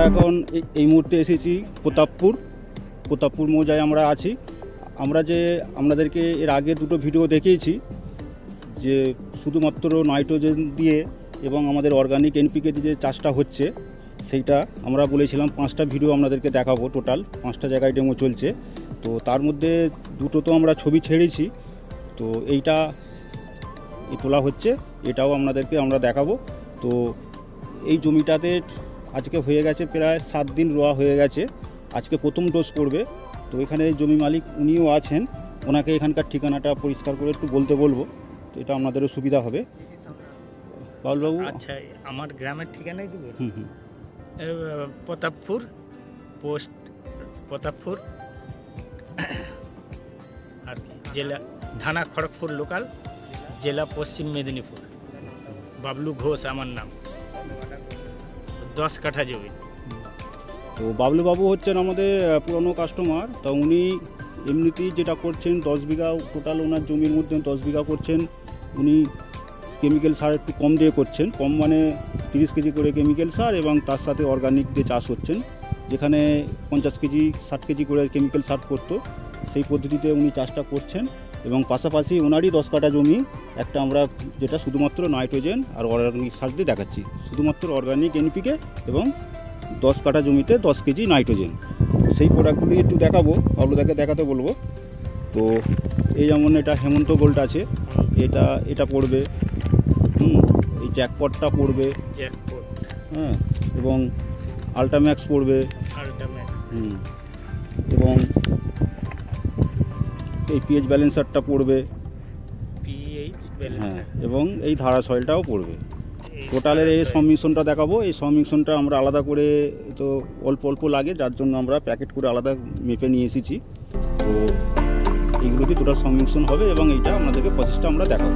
এখন এই মুহূর্তে এসেছি প্রতাপপুর মৌজায় আমরা আছি। আমরা যে আপনাদেরকে এর আগে দুটো ভিডিও দেখিয়েছি যে শুধুমাত্র নাইট্রোজেন দিয়ে এবং আমাদের অর্গানিক এনপিকে দিয়ে যে চাষটা হচ্ছে সেইটা আমরা বলেছিলাম 5টা ভিডিও আপনাদেরকে দেখাবো। টোটাল 5টা জায়গায় ডেমো চলছে। তো তার মধ্যে দুটো তো আমরা ছবি ছেড়েছি, তো এইটা তোলা হচ্ছে, এটাও আপনাদেরকে আমরা দেখাবো। তো এই জমিটাতে আজকে হয়ে গেছে প্রায় 7 দিন রোয়া হয়ে গেছে। আজকে প্রথম ডোজ পড়বে। তো এখানে জমি মালিক উনিও আছেন, ওনাকে এখানকার ঠিকানাটা পরিষ্কার করে একটু বলতে বলবো, তো এটা আপনাদেরও সুবিধা হবে। পাউলবাবু, আচ্ছা, আমার গ্রামের ঠিকানাই দেবো। প্রতাপপুর পোস্ট, প্রতাপপুর আর কি জেলা, থানা খড়গপুর লোকাল, জেলা পশ্চিম মেদিনীপুর। বাবলু ঘোষ আমার নাম। 10 কাঠা জমি। তো বাবলুবাবু হচ্ছেন আমাদের পুরনো কাস্টমার। তা উনি এমনিতেই যেটা করছেন 10 বিঘা টোটাল ওনার জমির মধ্যে 10 বিঘা করছেন। উনি কেমিক্যাল সার একটু কম দিয়ে করছেন, কম মানে 30 কেজি করে কেমিক্যাল সার এবং তার সাথে অর্গানিক দিয়ে চাষ হচ্ছেন। যেখানে 50 কেজি 60 কেজি করে কেমিক্যাল সার করতো, সেই পদ্ধতিতে উনি চাষটা করছেন। এবং পাশাপাশি ওনারই 10 কাঠা জমি একটা আমরা যেটা শুধুমাত্র নাইট্রোজেন আর অর্গানিক সার দিয়ে দেখাচ্ছি, শুধুমাত্র অর্গানিক এনপিকে এবং 10 কাঠা জমিতে 10 কেজি নাইট্রোজেন। সেই প্রোডাক্টগুলি একটু দেখাবো, বাবলুদাকে দেখাতে বলবো। তো এই যেমন এটা হেমন্ত গোল্ড আছে, এটা পড়বে, এই জ্যাকপটটা পড়বে, হ্যাঁ, এবং আল্ট্রাম্যাক্স পড়বে, এবং এই পিএইচ ব্যালেন্সারটা পড়বে, হ্যাঁ, এবং এই ধারা সয়েলটাও পড়বে। টোটালের এই সংমিশ্রণটা দেখাবো। এই সংমিশ্রণটা আমরা আলাদা করে, তো অল্প অল্প লাগে যার জন্য আমরা প্যাকেট করে আলাদা মেপে নিয়ে এসেছি। তো এইগুলো দিয়ে টোটাল সংমিশ্রণ হবে এবং এইটা আপনাদেরকে প্রসেসটা আমরা দেখাবো।